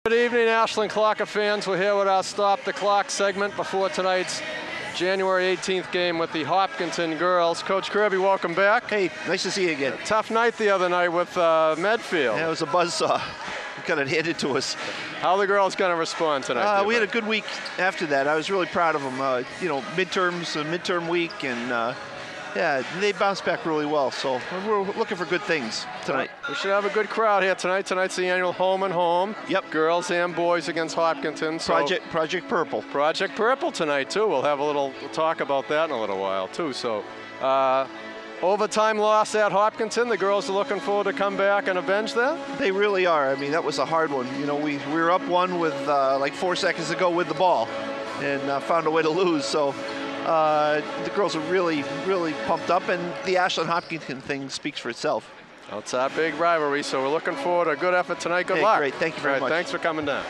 Good evening, Ashland Clocker fans. We're here with our Stop the Clock segment before tonight's January 18th game with the Hopkinton girls. Coach Kirby, welcome back. Hey, nice to see you again. Tough night the other night with Medfield. Yeah, it was a buzzsaw. Got it handed to us. How are the girls going to respond tonight? We had a good week after that. I was really proud of them. You know, midterm week, and yeah, they bounced back really well. So we're looking for good things tonight. We should have a good crowd here tonight. Tonight's the annual home and home. Yep. Girls and boys against Hopkinton. So Project Purple. Project Purple tonight too. We'll have a little talk about that in a little while too. So. Overtime loss at Hopkinton. The girls are looking forward to come back and avenge that? They really are. I mean, that was a hard one. You know, we were up one with like 4 seconds to go with the ball and found a way to lose. So the girls are really, really pumped up, and the Ashland-Hopkinton thing speaks for itself. Well, it's our big rivalry, so we're looking forward to a good effort tonight. Good luck. Great. Thank you very much. Thanks for coming down.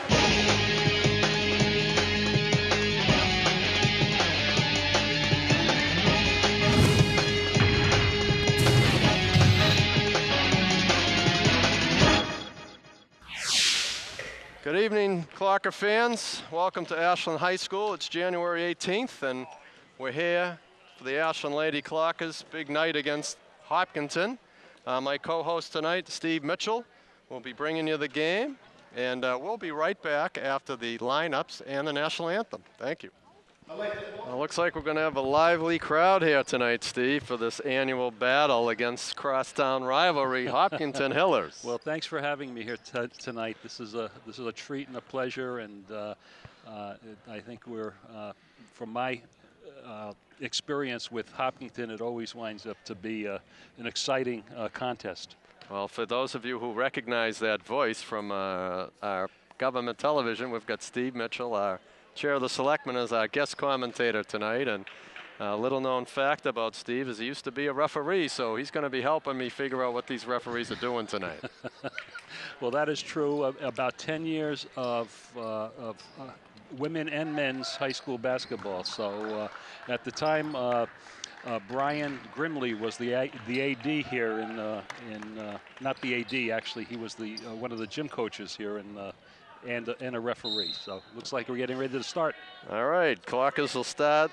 Good evening, Clocker fans. Welcome to Ashland High School. It's January 18th, and we're here for the Ashland Lady Clockers. Big night against Hopkinton. My co-host tonight, Steve Mitchell, will be bringing you the game, and we'll be right back after the lineups and the national anthem. Thank you. Well, looks like we're going to have a lively crowd here tonight, Steve, for this annual battle against crosstown rivalry, Hopkinton Hillers. Well, thanks for having me here tonight. This is a treat and a pleasure, and I think we're, from my experience with Hopkinton, it always winds up to be an exciting contest. Well, for those of you who recognize that voice from our government television, we've got Steve Mitchell, our Chair of the Selectmen, as our guest commentator tonight. And a little known fact about Steve is he used to be a referee, so he's going to be helping me figure out what these referees are doing tonight. Well, that is true. About 10 years of women and men's high school basketball. So at the time, Brian Grimley was the AD here not the AD, actually. He was the one of the gym coaches here and a referee. So looks like we're getting ready to start. All right, Clockers will start.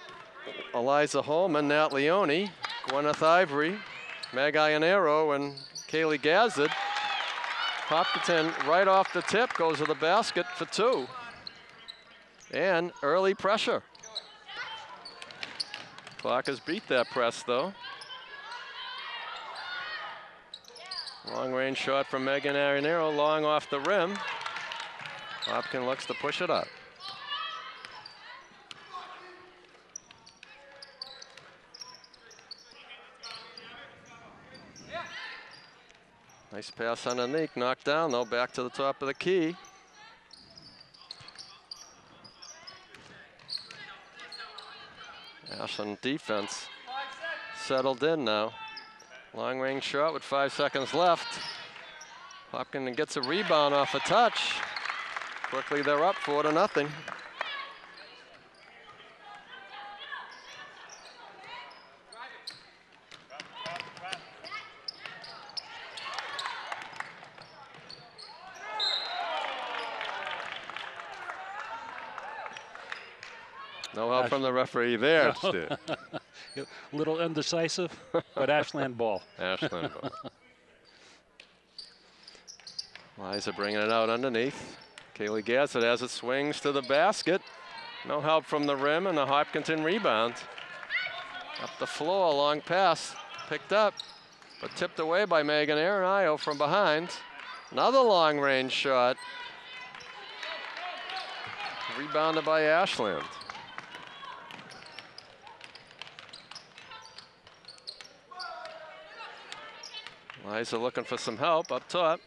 Eliza Holman, Nat Leone, Gwyneth Ivory, Meg Ionero, and Kaylee Gazzard. Hopkinton right off the tip goes to the basket for two. And early pressure. Clockers beat that press though. Long range shot from Megan Ionero, long off the rim. Hopkins looks to push it up. Nice pass underneath, knocked down though, back to the top of the key. Ashland defense settled in now. Long range shot with 5 seconds left. Hopkins gets a rebound off a touch. Quickly they're up 4-0. No help from the referee there, Stu. A little indecisive, but Ashland ball. Ashland ball. Liza bringing it out underneath. Kaylee Gassett as it swings to the basket. No help from the rim, and the Hopkinton rebound. Up the floor, long pass, picked up, but tipped away by Megan Ionero from behind. Another long range shot. Rebounded by Ashland. Liza looking for some help up top.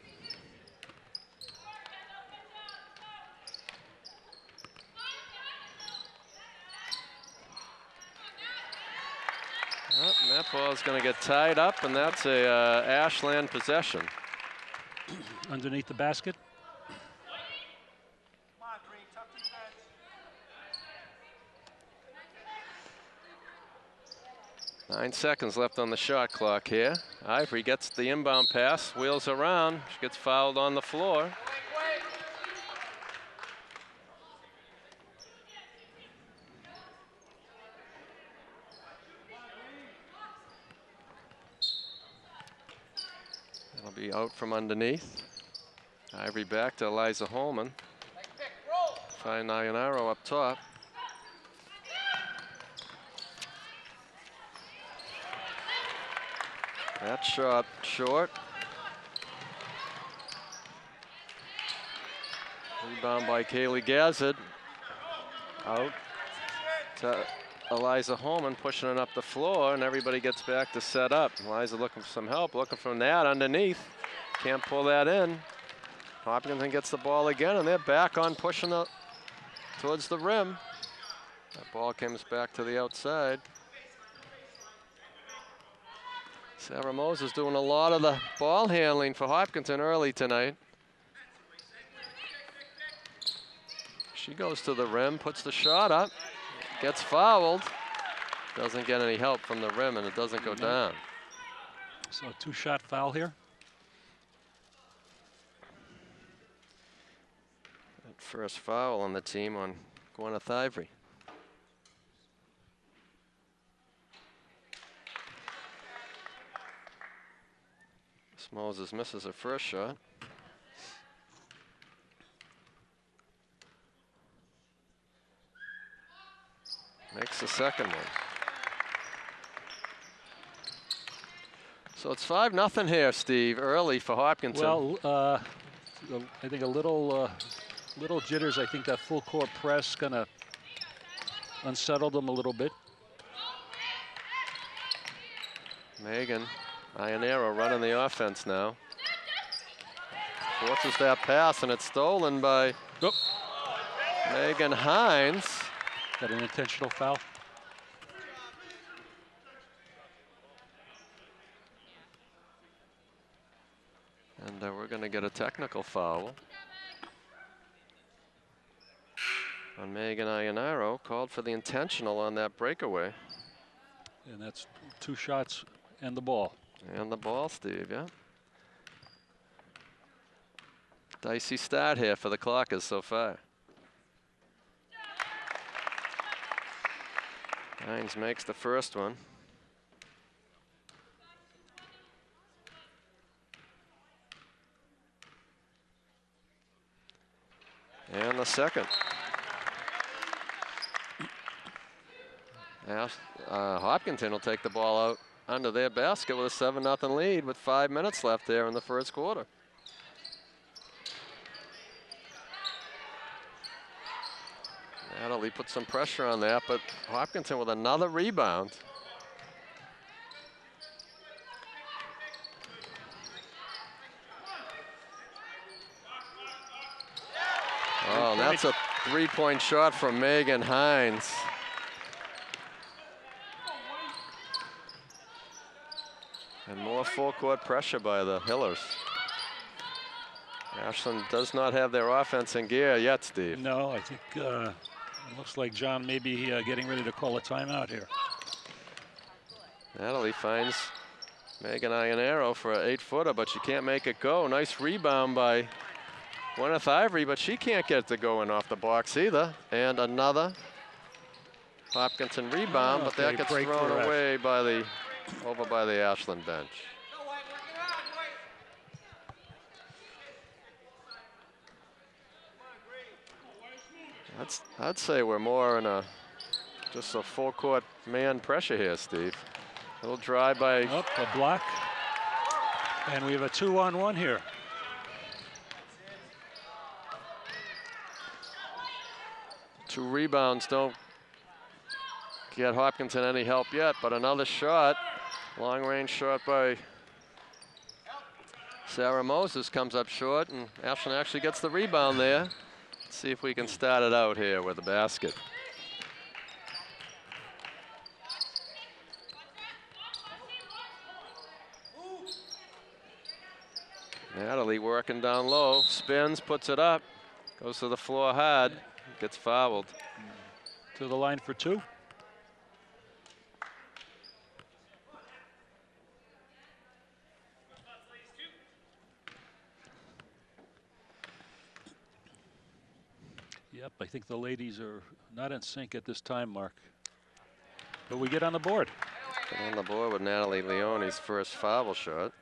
Oh, and that ball is going to get tied up, and that's a Ashland possession. Underneath the basket. 9 seconds left on the shot clock here. Ivory gets the inbound pass, wheels around. She gets fouled on the floor. be out from underneath. Ivory back to Eliza Holman. Find Nayanaro up top. That shot short. Rebound by Kaylee Gazzard. Out to Eliza Holman, pushing it up the floor, and everybody gets back to set up. Eliza looking for some help, looking from that underneath. Can't pull that in. Hopkinton gets the ball again, and they're back on pushing it towards the rim. That ball comes back to the outside. Sarah Moses doing a lot of the ball handling for Hopkinton early tonight. She goes to the rim, puts the shot up, gets fouled. Doesn't get any help from the rim, and it doesn't go down. So a two-shot foul here. That first foul on the team on Gwyneth Ivory. Moses misses her first shot. Makes the second one. So it's 5-0 here, Steve, early for Hopkinton. Well, I think a little jitters. I think that full court press gonna unsettle them a little bit. Megan Nayanaro running the offense now. Forces that pass, and it's stolen by Megan Hines. Got an intentional foul. And we're going to get a technical foul on Megan Nayanaro, called for the intentional on that breakaway. And that's two shots and the ball. And the ball, Steve, yeah. Dicey start here for the Clockers so far. Hines makes the first one. And the second. Now, Hopkinton will take the ball out under their basket with a 7-0 lead with 5 minutes left there in the first quarter. Natalie put some pressure on that, but Hopkinton with another rebound. Oh, that's a three-point shot from Megan Hines. And more full court pressure by the Hillers. Ashland does not have their offense in gear yet, Steve. No, I think it looks like John may be getting ready to call a timeout here. Natalie finds Megan Nayanaro for an 8-footer, but she can't make it go. Nice rebound by Gwyneth Ivory, but she can't get it to go in off the box either. And another Hopkinton rebound, but that gets thrown away by the over by the Ashland bench. I'd say we're more in a just a full court man pressure here, Steve. A little drive by a block, and we have a 2-on-1 here. Two rebounds don't get Hopkinton any help yet, but another shot, long range shot by Sarah Moses comes up short, and Ashland actually gets the rebound there. Let's see if we can start it out here with the basket. Natalie working down low, spins, puts it up, goes to the floor hard, gets fouled. To the line for two. Yep, I think the ladies are not in sync at this time, Mark. But we get on the board. Get on the board with Natalie Leone's first foul shot.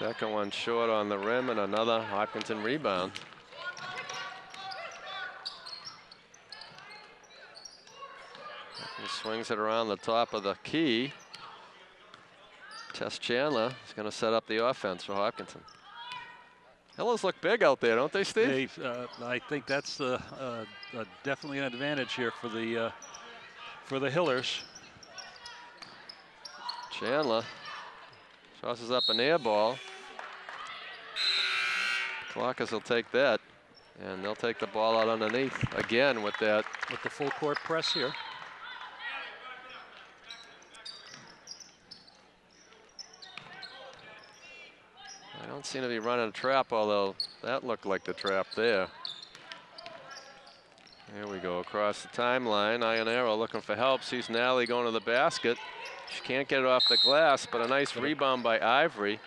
Second one short on the rim, and another Hopkinton rebound. He swings it around the top of the key. Tess Chandler is going to set up the offense for Hopkinton. Hills look big out there, don't they, Steve? I think that's definitely an advantage here for the Hillers. Chandler tosses up an air ball. Clockers will take that, and they'll take the ball out underneath again with that. With the full court press here. I don't seem to be running a trap, although that looked like the trap there. Here we go across the timeline. Ionero looking for help. Sees Nally going to the basket. She can't get it off the glass, but a nice rebound by Ivory.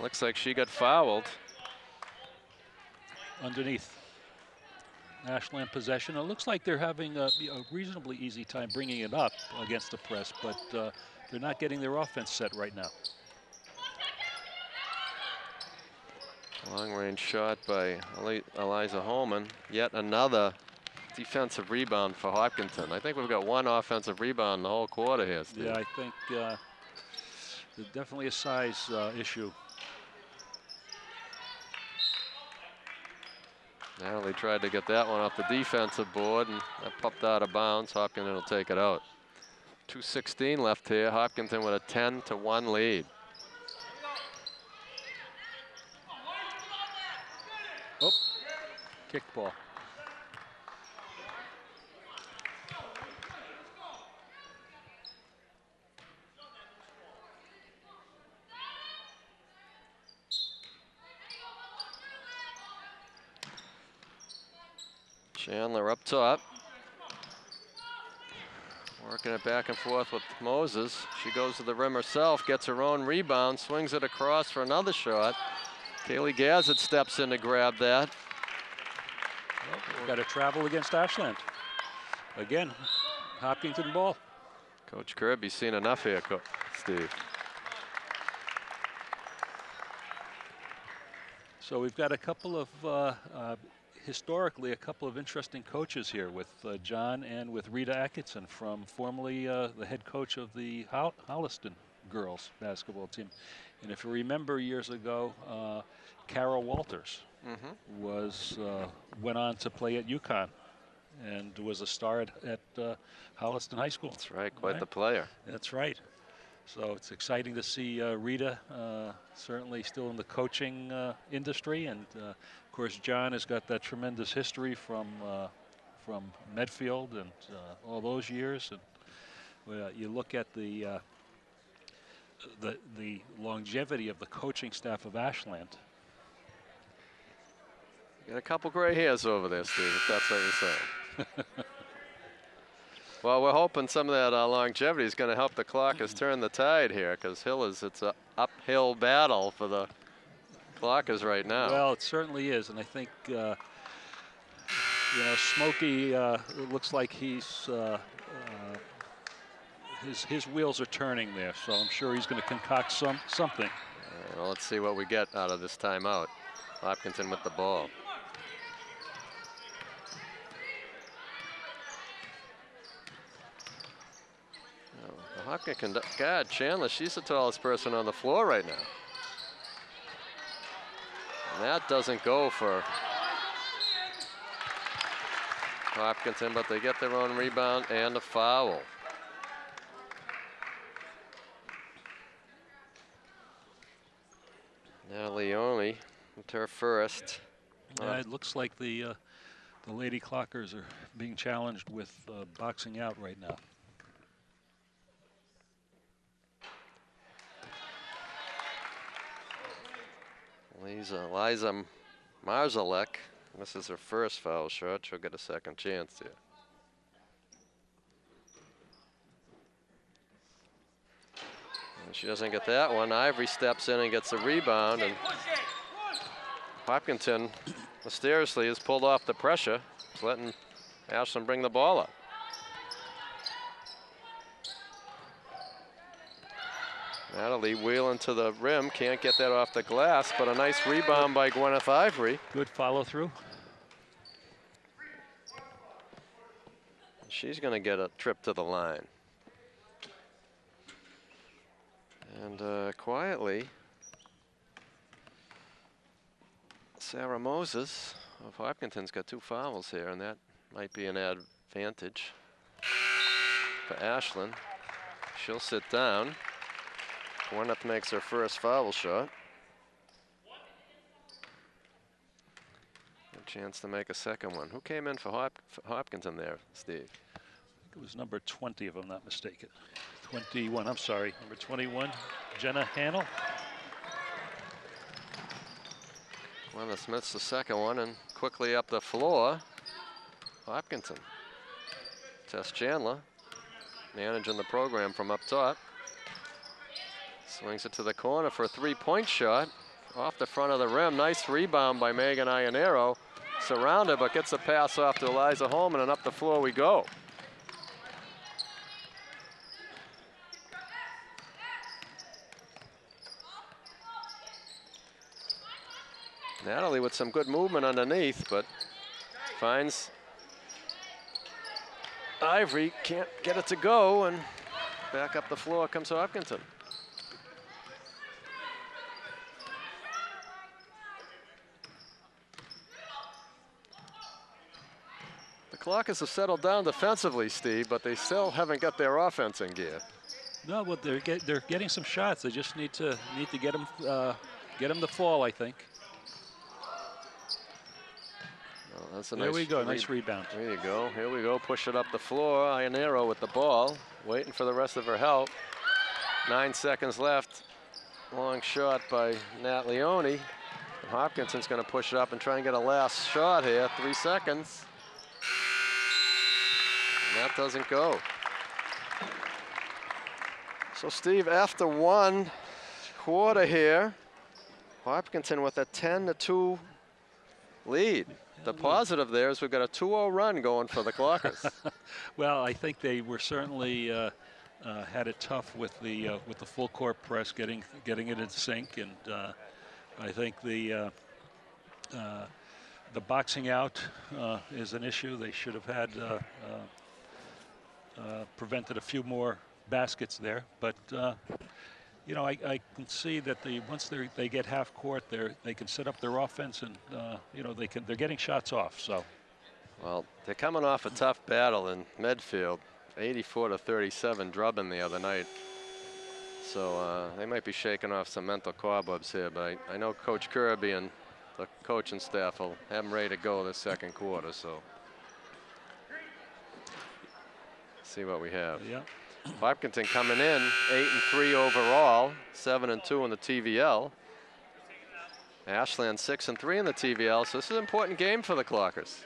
Looks like she got fouled. Underneath. Ashland possession. It looks like they're having a reasonably easy time bringing it up against the press, but they're not getting their offense set right now. Long range shot by Eliza Holman. Yet another defensive rebound for Hopkinton. I think we've got one offensive rebound in the whole quarter here, Steve. Yeah, I think there's definitely a size issue. Natalie tried to get that one off the defensive board, and that popped out of bounds. Hopkinton will take it out. 2:16 left here. Hopkinton with a 10-1 lead. Oh, kick ball. Chandler up top. Working it back and forth with Moses. She goes to the rim herself, gets her own rebound, swings it across for another shot. Kaylee Gazzard steps in to grab that. Got to travel against Ashland. Again, Hopkinton ball. Coach Kirby's seen enough here, Steve. So we've got a couple of, historically, a couple of interesting coaches here with John and with Rita Atkinson, from formerly the head coach of the Holliston girls basketball team. And if you remember years ago, Carol Walters went on to play at UConn and was a star at Holliston High School. That's right, quite the player. That's right. So it's exciting to see Rita certainly still in the coaching industry, and of course John has got that tremendous history from Medfield and all those years. And you look at the longevity of the coaching staff of Ashland. Got a couple gray hairs over there, Steve, if that's what you're saying. Well, we're hoping some of that longevity is going to help the Clockers turn the tide here, because it's an uphill battle for the Clockers right now. Well, it certainly is, and I think you know, Smokey looks like he's his wheels are turning there, so I'm sure he's going to concoct something. Well, let's see what we get out of this timeout. Hopkinton with the ball. Hopkinton, God, Chandler, she's the tallest person on the floor right now. And that doesn't go for Hopkinton, but they get their own rebound and a foul. Now Leone with her first. Yeah, it looks like the Lady Clockers are being challenged with boxing out right now. Liza Marzalek, this is her first foul shot. She'll get a second chance here. And she doesn't get that one. Ivory steps in and gets a rebound, and Hopkinton mysteriously has pulled off the pressure. It's letting Ashland bring the ball up. Natalie wheeling to the rim, can't get that off the glass, but a nice rebound by Gwyneth Ivory. Good follow through. She's going to get a trip to the line. And quietly, Sarah Moses of Hopkinton's got 2 fouls here, and that might be an advantage for Ashland. She'll sit down. Gwyneth makes her first foul shot. A chance to make a second one. Who came in for Hopkinton there, Steve? It was number 20, if I'm not mistaken. 21, I'm sorry. Number 21, Jenna Hannell. Gwyneth Smith's the second one, and quickly up the floor, Hopkinton. Tess Chandler managing the program from up top. Swings it to the corner for a 3-point shot. Off the front of the rim. Nice rebound by Megan Ionero. Surrounded, but gets a pass off to Eliza Holman, and up the floor we go. Natalie with some good movement underneath, but finds Ivory, can't get it to go, and back up the floor comes Hopkinton. The Clockers have settled down defensively, Steve, but they still haven't got their offense in gear. No, but they're getting some shots. They just need to get them to fall, I think. Well, that's a there nice we go, nice rebound. There you go. Here we go. Push it up the floor. Ionero with the ball, waiting for the rest of her help. 9 seconds left. Long shot by Nat Leone. And Hopkinson's going to push it up and try and get a last shot here. 3 seconds. And that doesn't go. So, Steve, after 1 quarter here, Hopkinton with a 10-2 lead. The positive there is we've got a 2-0 run going for the Clockers. Well, I think they were certainly had it tough with the full court press, getting it in sync, and I think the boxing out is an issue. They should have had prevented a few more baskets there, but you know, I can see that once they get half court, they can set up their offense, and you know, they're getting shots off. So, well, they're coming off a tough battle in Medfield, 84-37 drubbing the other night. So they might be shaking off some mental cobwebs here, but I know Coach Kirby and the coaching staff will have them ready to go this second quarter. So, see what we have. yeah. Hopkinton coming in 8-3 overall, 7-2 in the TVL. Ashland 6-3 in the TVL, so this is an important game for the Clockers.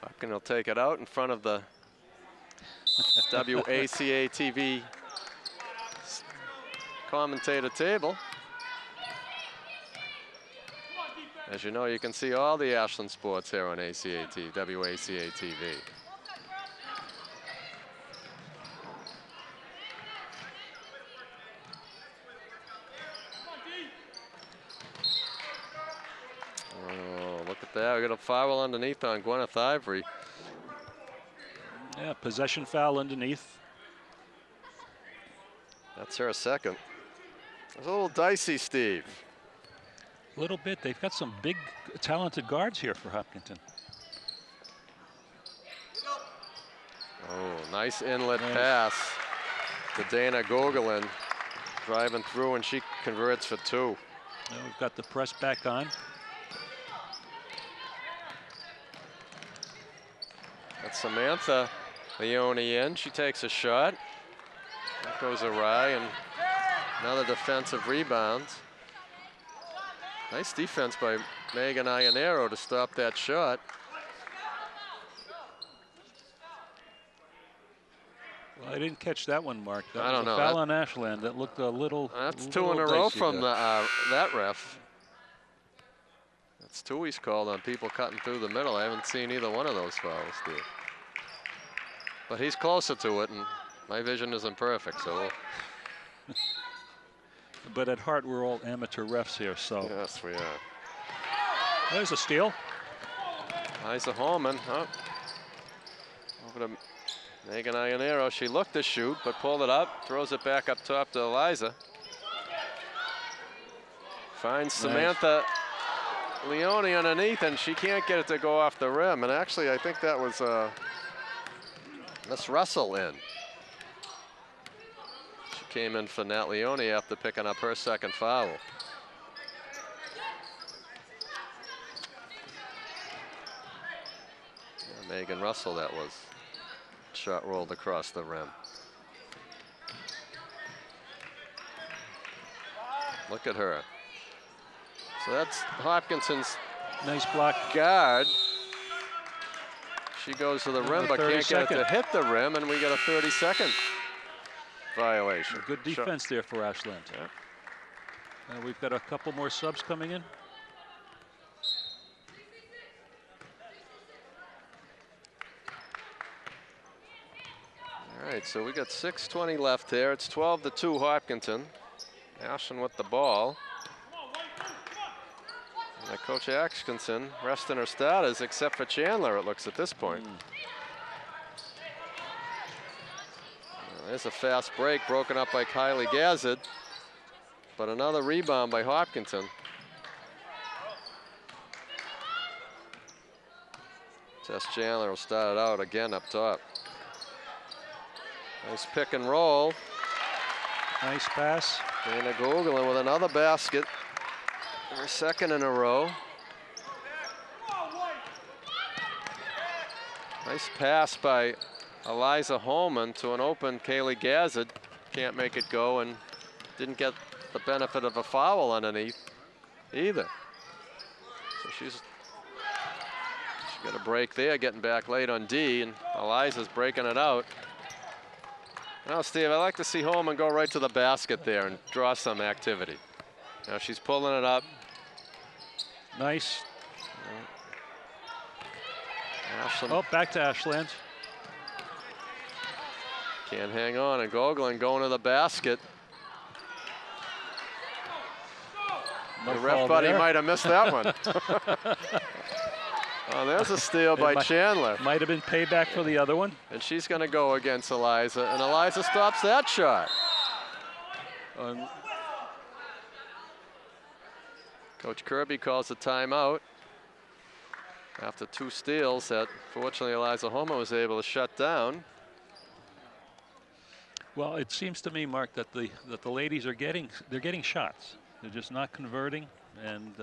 Hopkinton will take it out in front of the WACA-TV commentator table. As you know, you can see all the Ashland sports here on WACA-TV. There, we got a foul underneath on Gwyneth Ivory. Yeah, possession foul underneath. That's her second. It's a little dicey, Steve. A little bit. They've got some big, talented guards here for Hopkinton. Oh, nice inlet pass to Dana Gogolin. Driving through, and she converts for 2. Now we've got the press back on. That's Samantha Leone in. She takes a shot. That goes awry, and another defensive rebound. Nice defense by Megan Ionero to stop that shot. Well, I didn't catch that one, Mark. That I don't know. Foul on Ashland. That looked a little. That's 2 in a row from that ref. That's 2 he's called on people cutting through the middle. I haven't seen either one of those fouls, Steve. But he's closer to it, and my vision isn't perfect, so. But at heart, we're all amateur refs here, so. Yes, we are. There's a steal. Liza Holman, over to Megan Ionero. She looked to shoot, but pulled it up, throws it back up top to Eliza. Finds Samantha Leone underneath, and she can't get it to go off the rim. And actually, I think that was Miss Russell in. She came in for Nat Leone after picking up her second foul. Yeah, Megan Russell, that was. Shot rolled across the rim. Look at her. So that's Hopkinson's nice block guard. She goes to the rim, but can't get it to hit the rim, and we get a 30-second violation. Good defense there for Ashland. Yeah. We've got a couple more subs coming in. All right, so we got 6:20 left there. It's 12-2 Hopkinton. Ashland with the ball. And Coach Atkinson resting her starters except for Chandler, it looks at this point. There's a fast break broken up by Kylie Gazzard, but another rebound by Hopkinton. Tess Chandler will start it out again up top. Nice pick and roll. Nice pass. Dana Gogolin with another basket. Her second in a row. Nice pass by Eliza Holman to an open Kaylee Gazzard. Can't make it go, and didn't get the benefit of a foul underneath either. So she's got a break there, getting back late on D, and Eliza's breaking it out. Now, Steve, I like to see Holman go right to the basket there and draw some activity. Now she's pulling it up. Nice. Ashland. Oh, back to Ashland. Can't hang on, and Gogolin going to the basket. No the ref buddy might have missed that one. Oh, there's a steal by Chandler. Might have been payback for the other one. And she's going to go against Eliza, and Eliza stops that shot. Coach Kirby calls a timeout after two steals that fortunately Eliza Holman was able to shut down. Well, it seems to me, Mark, that the ladies are getting shots. They're just not converting, and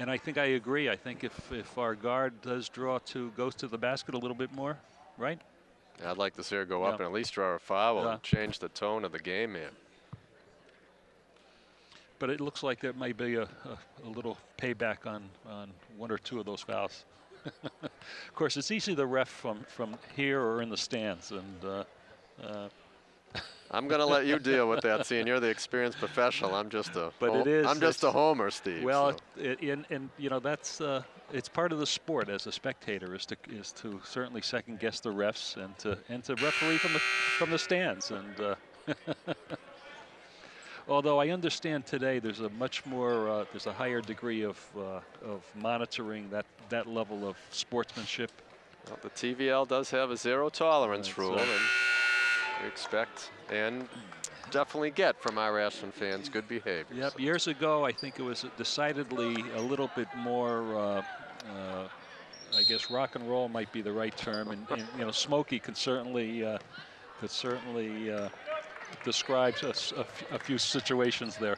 I think I agree. I think if our guard goes to the basket a little bit more, right? Yeah, I'd like to see her go up and at least draw a foul and change the tone of the game here. But it looks like there might be a little payback on one or two of those fouls. Of course, it's easy to ref from here or in the stands, and I'm going to let you deal with that, seeing you're the experienced professional. I'm just a I'm just a homer, Steve. Well, so. And you know, that's it's part of the sport as a spectator is to certainly second guess the refs and to referee from the stands. And although I understand today there's a much more there's a higher degree of monitoring that level of sportsmanship. Well, the TVL does have a zero tolerance rule, and we expect and definitely get from our Ashland fans good behavior. Yep. Years ago, I think it was decidedly a little bit more. I guess rock and roll might be the right term, and you know, Smokey could certainly describe a few situations there.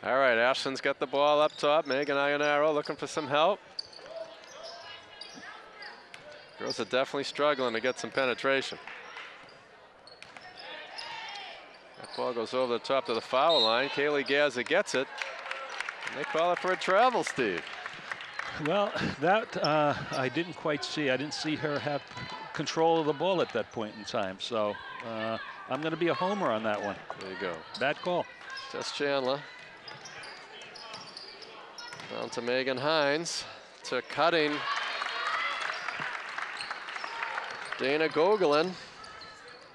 All right, Ashland's got the ball up top. Megan Ionaro looking for some help. Girls are definitely struggling to get some penetration. That ball goes over the top of the foul line. Kaylee Gaza gets it. And they call it for a travel, Steve. Well, that I didn't quite see. I didn't see her have control of the ball at that point in time. So I'm going to be a homer on that one. There you go. Bad call. Tess Chandler. Down to Megan Hines. To cutting Dana Gogolin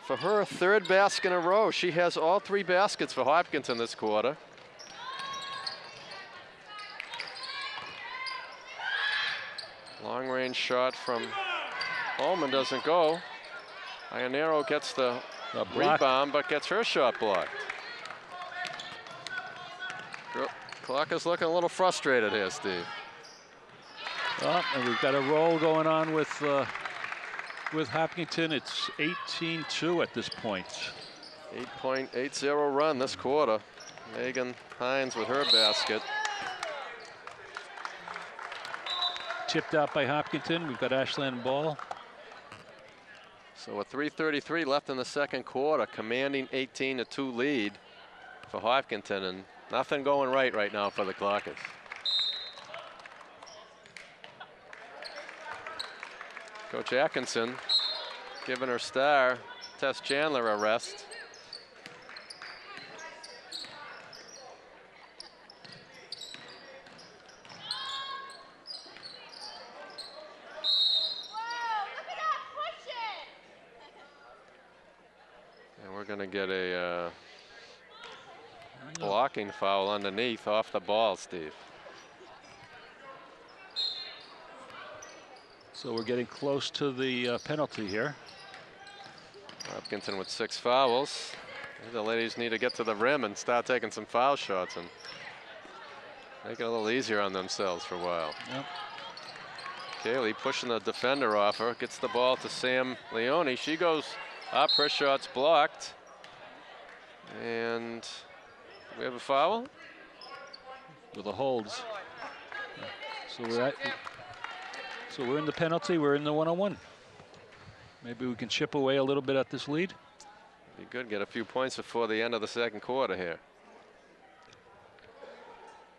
for her third basket in a row. She has all 3 baskets for Hopkinton this quarter. Long range shot from Holman doesn't go. Ionero gets the rebound, but gets her shot blocked. Clock is looking a little frustrated here, Steve. Oh, and we've got a roll going on with Hopkinton. It's 18-2 at this point. 8.80 run this quarter. Megan Hines with her basket. Tipped out by Hopkinton. We've got Ashland ball. So with 3:33 left in the second quarter, commanding 18-2 lead for Hopkinton, and nothing going right now for the Clockers. Coach Atkinson giving her star, Tess Chandler, a rest. And we're going to get a blocking foul underneath off the ball, Steve. So we're getting close to the penalty here. Hopkinton with 6 fouls. The ladies need to get to the rim and start taking some foul shots and make it a little easier on themselves for a while. Yep. Kaylee pushing the defender off her, gets the ball to Sam Leone. She goes up, her shot's blocked. And we have a foul? With the holds. So we're in the penalty, we're in the 1-on-1. Maybe we can chip away a little bit at this lead. Be good, get a few points before the end of the second quarter here.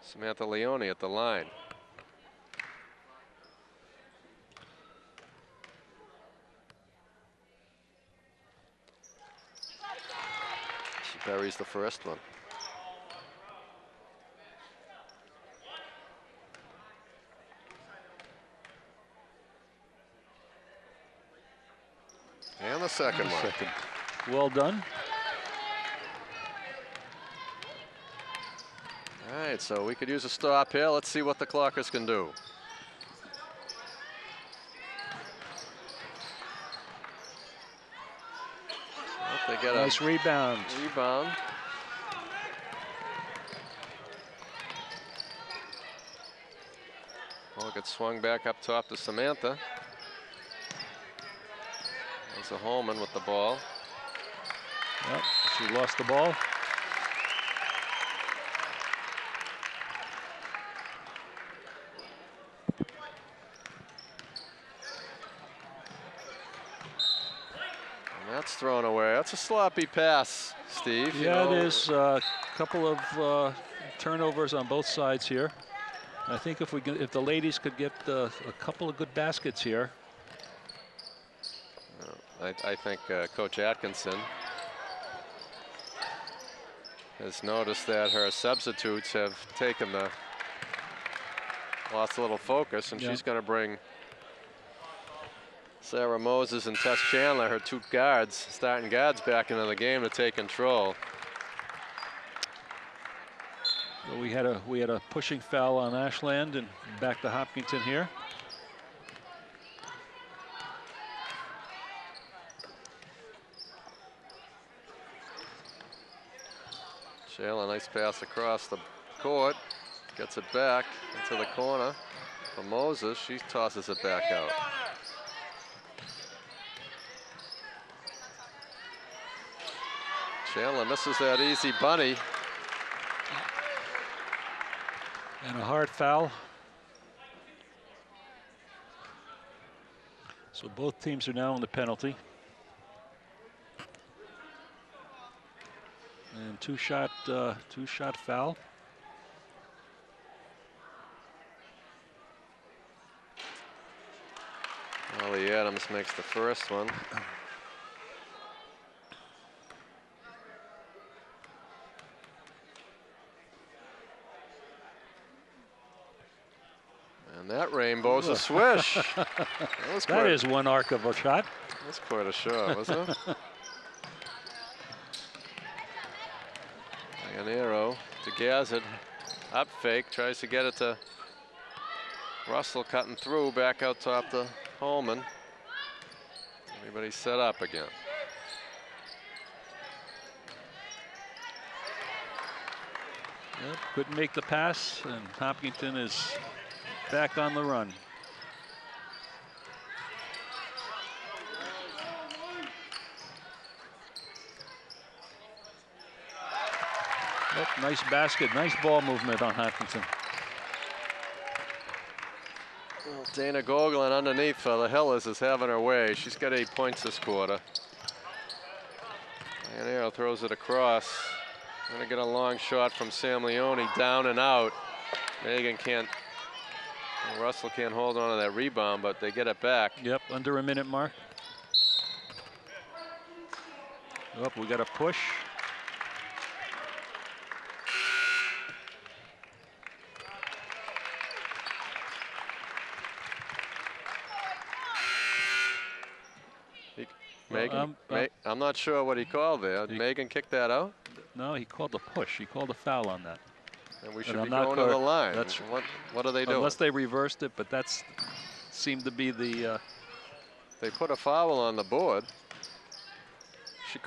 Samantha Leone at the line. She buries the first one. And the second one. Well done. All right, so we could use a stop here. Let's see what the Clockers can do. They get a nice rebound. Ball gets swung back up top to Samantha. There's a Holman with the ball. Yep, she lost the ball. And that's thrown away. That's a sloppy pass, Steve. Yeah, it is. A couple of turnovers on both sides here. I think if the ladies could get a couple of good baskets here. I think Coach Atkinson has noticed that her substitutes have lost a little focus, and she's going to bring Sarah Moses and Tess Chandler, her 2 starting guards, back into the game to take control. Well, we had a pushing foul on Ashland, and back to Hopkinton here. Chandler, nice pass across the court, gets it back into the corner for Moses. She tosses it back out. Chandler misses that easy bunny. And a hard foul. So both teams are now in the penalty. And two-shot foul. Holly Adams makes the first one. And And that rainbow's a swish. That is one arc of a shot. That's quite a shot, wasn't it? An arrow to Gazet. Up fake, tries to get it to Russell, cutting through, back out top to Holman. Everybody set up again. Yep, couldn't make the pass, and Hopkinton is back on the run. Yep, nice basket, nice ball movement on Hopkinton. Well, Dana Gogolin underneath for the Hillers is having her way. She's got 8 points this quarter. And Arrow throws it across. Gonna get a long shot from Sam Leone, down and out. Megan can't, Russell can't hold on to that rebound, but they get it back. Yep, under a minute mark. Oh, we got a push. Megan, I'm not sure what he called there. Megan kicked that out? No, he called a push. He called a foul on that. And we should be going to the line. What are they doing? Unless they reversed it, but that's seemed to be the... They put a foul on the board.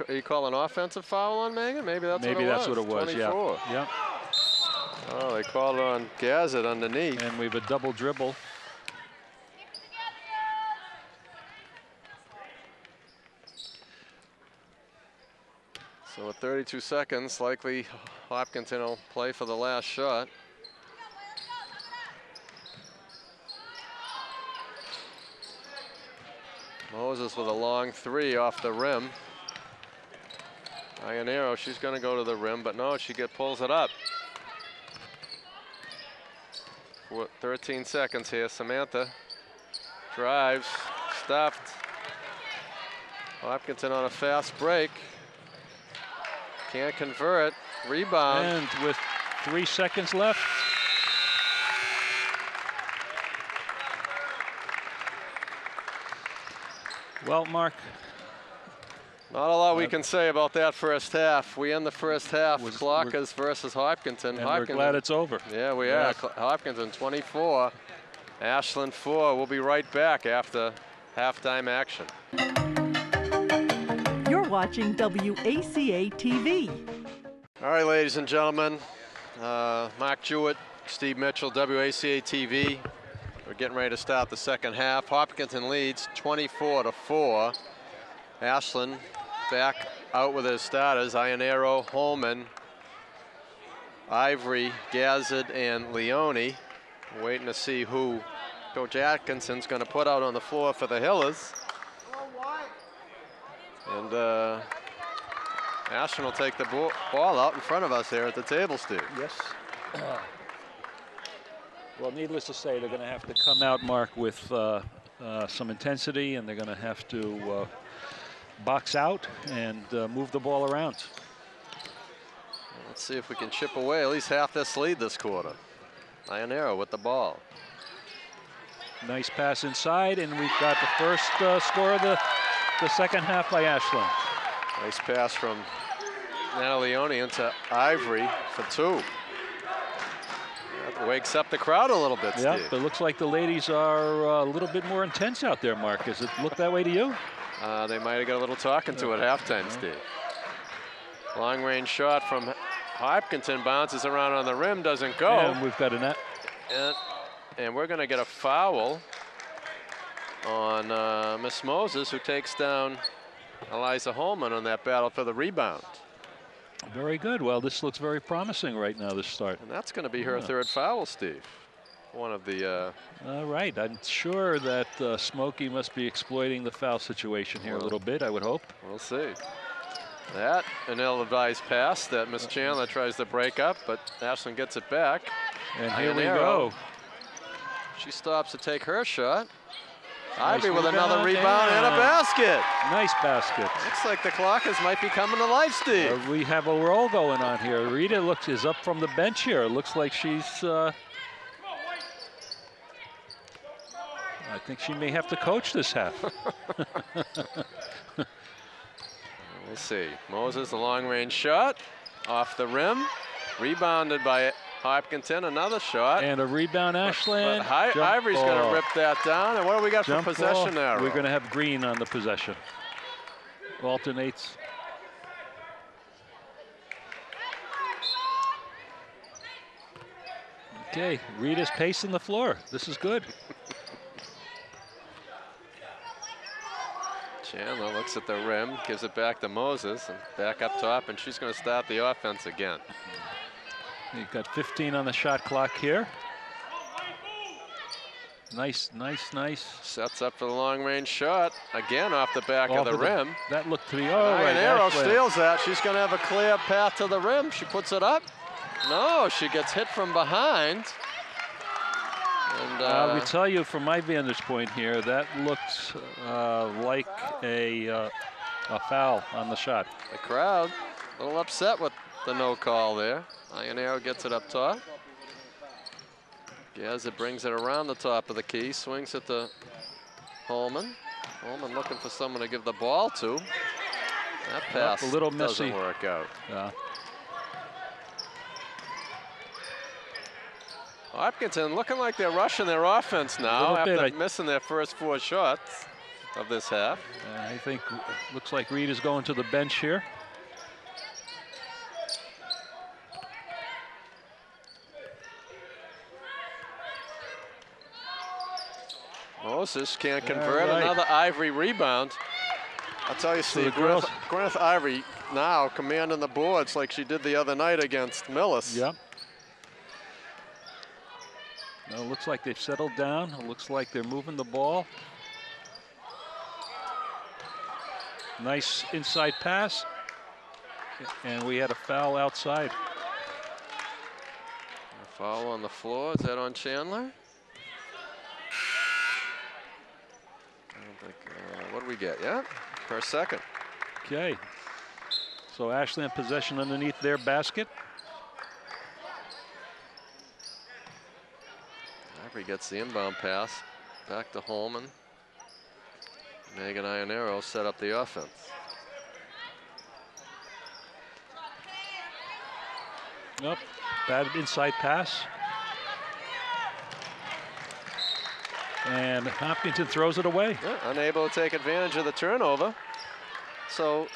Are you calling an offensive foul on Megan? Maybe that's what it was. Maybe that's what it was, 24. Yeah. Oh, they called it on Gazet underneath. And we have a double dribble. So with 32 seconds, likely Hopkinton will play for the last shot. Moses with a long three off the rim. Ionero, she's going to go to the rim, but no, she pulls it up. 13 seconds here. Samantha drives, stuffed. Hopkinton on a fast break. Can't convert. Rebound. And with 3 seconds left. Well, Mark. Not a lot we can say about that first half. We end the first half. Clockers versus Hopkinton. And we're glad it's over. Yeah, we are. Hopkinton 24. Ashland 4. We'll be right back after halftime action. You're watching WACA-TV. All right, ladies and gentlemen. Mark Jewett, Steve Mitchell, WACA-TV. We're getting ready to start the second half. Hopkinton leads 24-4. Ashland back out with his starters. Ionero, Holman, Ivory, Gazet, and Leone. Waiting to see who Coach Atkinson's going to put out on the floor for the Hillers. And Ashland will take the ball out in front of us here at the table, Steve. Yes. Well, needless to say, they're going to have to come out, Mark, with some intensity, and they're going to have to box out and move the ball around. Let's see if we can chip away at least half this lead this quarter. Ionero with the ball. Nice pass inside, and we've got the first score of the second half by Ashland. Nice pass from Nana Leone into Ivory for 2. That wakes up the crowd a little bit, Steve. Yeah, but it looks like the ladies are a little bit more intense out there, Mark. Does it look that way to you? They might have got a little talking to at halftime, Steve. Long range shot from Hopkinton, bounces around on the rim, doesn't go. And we've got a net. And we're going to get a foul on Miss Moses, who takes down Eliza Holman on that battle for the rebound. Very good. Well, this looks very promising right now, this start. And that's going to be her third foul, Steve. One of the... All right. I'm sure that Smokey must be exploiting the foul situation here a little bit, I would hope. We'll see. That, an ill-advised pass that Miss Chandler tries to break up, but Ashland gets it back. And here we go. She stops to take her shot. Ivory with another rebound and a basket. Nice basket. Looks like the Clockers might be coming to life, Steve. We have a roll going on here. Rita is up from the bench here. It looks like she's I think she may have to coach this half. We'll see. Moses, the long-range shot off the rim, rebounded by Hopkinton. Another shot. And a rebound, Ashland. But Ivory's going to rip that down. And what do we got for possession now? We're going to have Green on the possession. Alternates. Okay, Rita's pacing the floor. This is good. Chandler looks at the rim, gives it back to Moses, and back up top, and she's going to start the offense again. You've got 15 on the shot clock here. Nice, nice, nice. Sets up for the long-range shot, again off the back of the rim. That looked to be, oh, right. Arrow steals that. She's going to have a clear path to the rim. She puts it up. No, she gets hit from behind. And, I will tell you from my vantage point here, that looks like a foul on the shot. The crowd a little upset with the no call there. Ionero gets it up top. Gaza brings it around the top of the key, swings it to Holman. Holman looking for someone to give the ball to. That pass a little doesn't messy. work out. Yeah. Hopkinton looking like they're rushing their offense now after missing their first 4 shots of this half. I think looks like Reed is going to the bench here. Moses can't convert. Another Ivory rebound. I'll tell you, Steve, Gwyneth Ivory now commanding the boards like she did the other night against Millis. Yep. Now it looks like they've settled down. It looks like they're moving the ball. Nice inside pass. And we had a foul outside. A foul on the floor. Is that on Chandler? I don't think, what do we get? Yeah, per second. Okay. So Ashland possession underneath their basket. Ivory gets the inbound pass back to Holman. Megan Ionero set up the offense. Nope, bad inside pass. And Hopkinton throws it away. Yeah, unable to take advantage of the turnover. So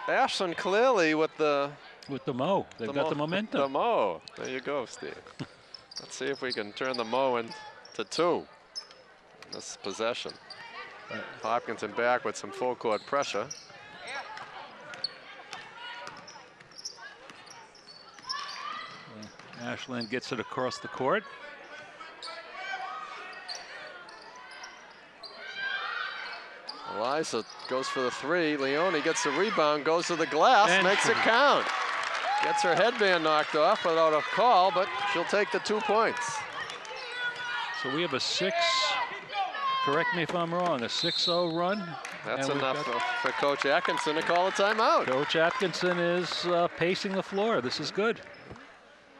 Ashland clearly with the mo. They've got the momentum. The mo. There you go, Steve. Let's see if we can turn the mo into 2 in this possession. Hopkinton back with some full court pressure. Ashland gets it across the court. Eliza goes for the 3. Leone gets the rebound, goes to the glass, and makes it count. Gets her headband knocked off without a call, but she'll take the 2 points. So we have a 6, correct me if I'm wrong, a 6-0 run. That's enough for Coach Atkinson to call a timeout. Coach Atkinson is pacing the floor. This is good.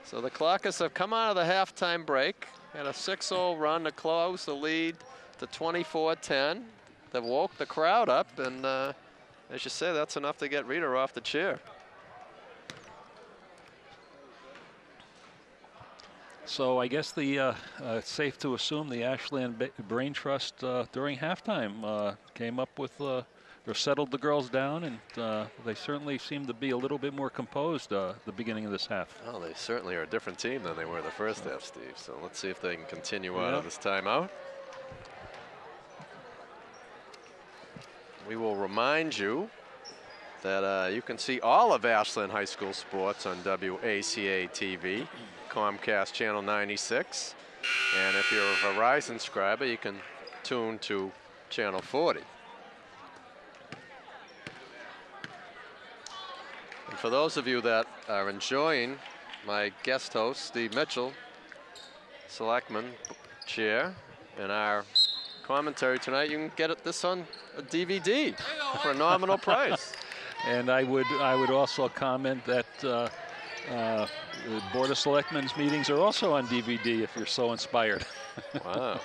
So the Clockers have come out of the halftime break, had a 6-0 run to close the lead to 24-10. They've woke the crowd up, and as you say, that's enough to get Rita off the chair. So I guess it's safe to assume the Ashland Brain Trust during halftime came up with or settled the girls down, and they certainly seem to be a little bit more composed the beginning of this half. Well, they certainly are a different team than they were the first half, Steve. So let's see if they can continue out of this timeout. We will remind you that you can see all of Ashland High School sports on WACA-TV, Comcast Channel 96. And if you're a Verizon subscriber, you can tune to Channel 40. And for those of you that are enjoying my guest host, Steve Mitchell, Selectman Chair, and our commentary tonight, you can get this on a DVD for a nominal price. And I would also comment that the Board of Selectmen's meetings are also on DVD if you're so inspired. Wow.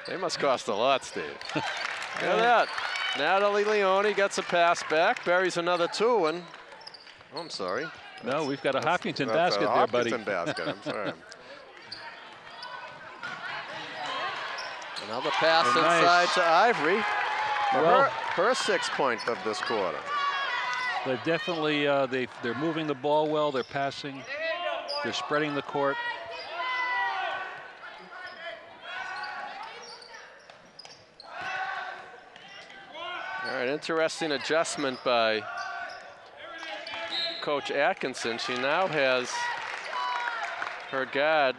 They must cost a lot, Steve. Look at that. Natalie Leone gets a pass back, buries another 2, and oh, I'm sorry. No, we've got a Hopkinton That's basket a there, buddy. Hopkinton basket, I'm sorry. Another pass inside to Ivory. Well, her 6th point of this quarter. They're definitely, they're moving the ball well, they're passing, they're spreading the court. All right, interesting adjustment by Coach Atkinson. She now has her guard,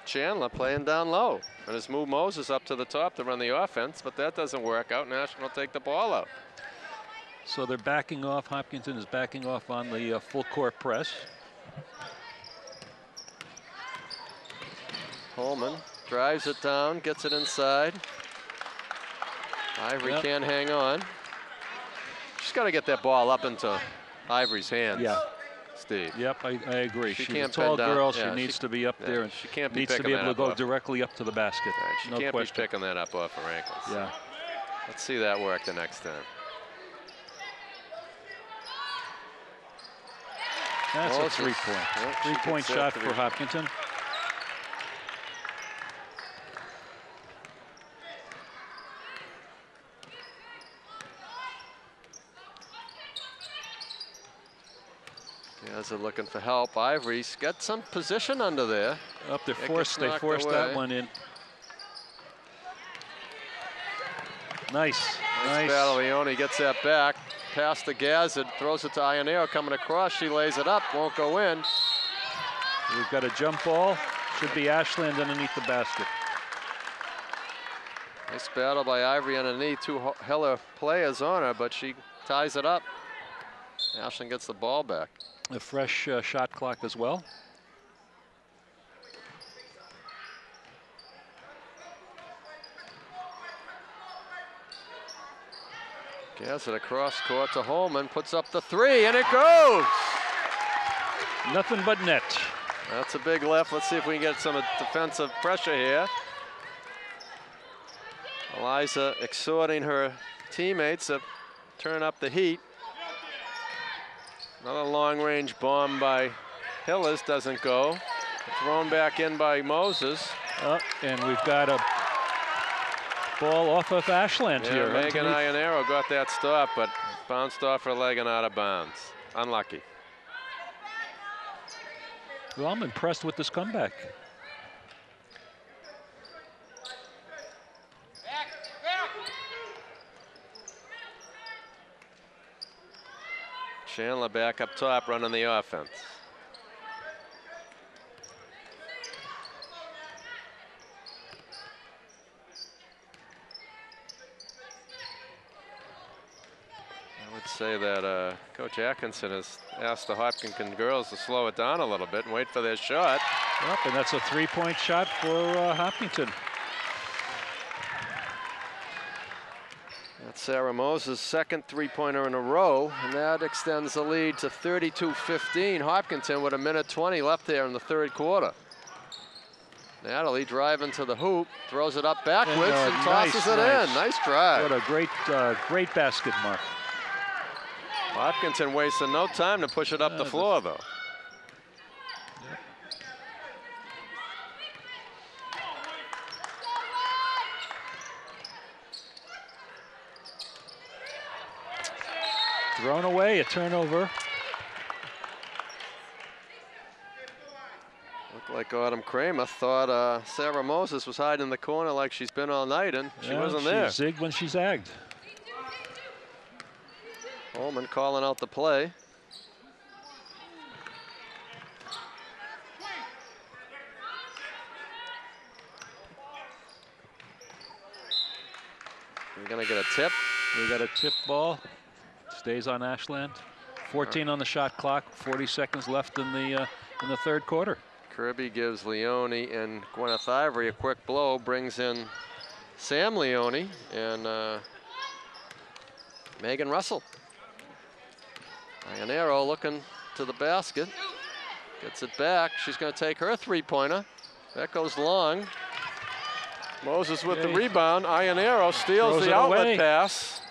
Chandler, playing down low. And has moved Moses up to the top to run the offense, but that doesn't work out. National will take the ball out. So they're backing off. Hopkinton is backing off on the full court press. Holman drives it down, gets it inside. Ivory can't hang on. She's got to get that ball up into Ivory's hands. Yeah. Steve. Yep, I agree. She She's can't a tall bend down. girl. Yeah, she needs to be up there, and she can't be needs to be picking able to that go up directly up to the basket. Right, she No can't question. be picking that up off her ankles. Yeah. Let's see that work the next time. That's Well, a 3-point. Yep, she 3-point gets that shot three. for Hopkinton. Guys are looking for help. Ivory's got some position under there. Up, they That forced gets knocked that away. one in. Nice. Nice battle. Leone gets that back. Pass to Gazard, throws it to Ionero coming across. She lays it up, won't go in. We've got a jump ball. Should be Ashland underneath the basket. Nice battle by Ivory underneath. 2 Heller players on her, but she ties it up. Ashland gets the ball back. A fresh shot clock as well. Gets it across court to Holman, puts up the 3, and it goes! Nothing but net. That's a big lift. Let's see if we can get some defensive pressure here. Eliza exhorting her teammates to turn up the heat. Another long-range bomb by Hillis doesn't go. Thrown back in by Moses. And we've got a ball off of Ashland here. Megan Ionero got that stop, but bounced off her leg and out of bounds. Unlucky. Well, I'm impressed with this comeback. Chandler back up top running the offense. I would say that Coach Atkinson has asked the Hopkinton girls to slow it down a little bit and wait for their shot. Yep, and that's a 3-point shot for Hopkinton. That's Sarah Moses' second 3-pointer in a row, and that extends the lead to 32-15. Hopkinton with 1:20 left there in the 3rd quarter. Natalie driving to the hoop, throws it up backwards and tosses it in. Nice drive. What a great basket, Mark. Hopkinton wasting no time to push it up the floor, though. Thrown away, a turnover. Looked like Autumn Kramer thought Sarah Moses was hiding in the corner like she's been all night, and she wasn't there. She zigged when she zagged. Holman calling out the play. We're gonna get a tip. We got a tip ball. Stays on Ashland. 14 on the shot clock. 40 seconds left in the 3rd quarter. Kirby gives Leone and Gwyneth Ivory a quick blow, brings in Sam Leone and Megan Russell. Ionero looking to the basket. Gets it back. She's going to take her 3-pointer. That goes long. Moses with the rebound. Ionero steals the outlet pass.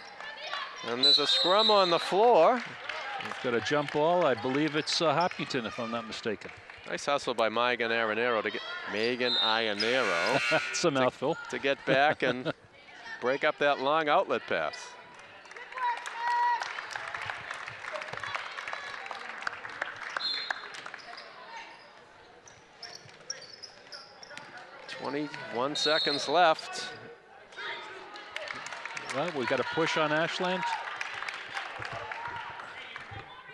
And there's a scrum on the floor. He's got a jump ball. I believe it's Hopkinton, if I'm not mistaken. Nice hustle by Megan Ionero to get Megan Ionero. It's a mouthful. To get back and break up that long outlet pass. "21 seconds left." Well, we got a push on Ashland.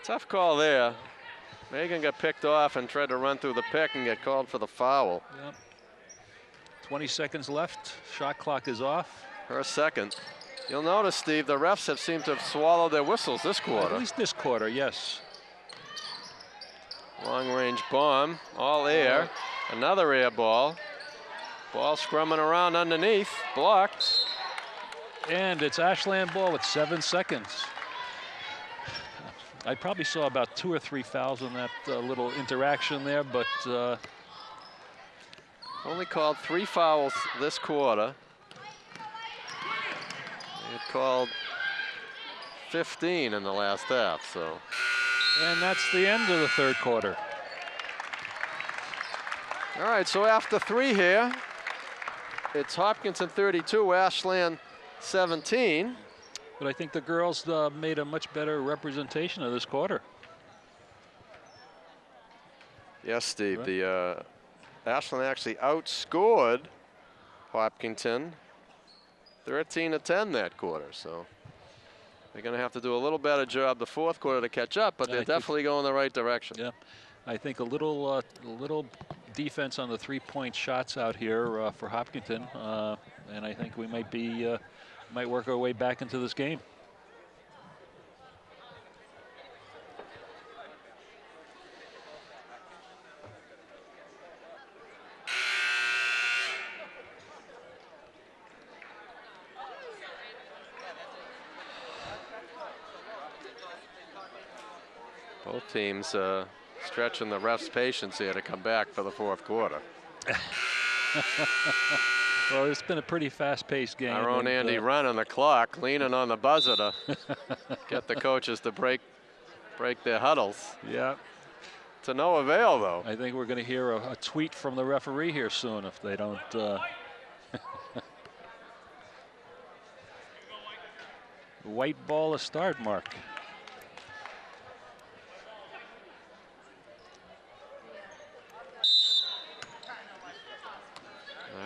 Tough call there. Megan got picked off and tried to run through the pick and get called for the foul. Yep. 20 seconds left. Shot clock is off. Her second. You'll notice, Steve, the refs have seemed to have swallowed their whistles this quarter. At least this quarter, yes. Long range bomb, all air. Another air ball. Ball scrumming around underneath, blocked. And it's Ashland ball with 7 seconds. I probably saw about 2 or 3 fouls in that little interaction there, but only called 3 fouls this quarter. They had called 15 in the last half, so. And that's the end of the third quarter. All right, so after 3 here, it's Hopkinton 32, Ashland 17. But I think the girls made a much better representation of this quarter. Yes, Steve. Right. The Ashland actually outscored Hopkinton 13-10 that quarter. So they're going to have to do a little better job the fourth quarter to catch up, but they're definitely going the right direction. Yeah, I think a little defense on the 3-point shots out here for Hopkinton, and I think we might be. Might work our way back into this game. Both teams stretching the refs' patience here to come back for the fourth quarter. Well, it's been a pretty fast-paced game. Our own Andy running the clock, leaning on the buzzer to get the coaches to break their huddles. Yeah. To no avail, though. I think we're going to hear a tweet from the referee here soon if they don't. White ball a start, Mark.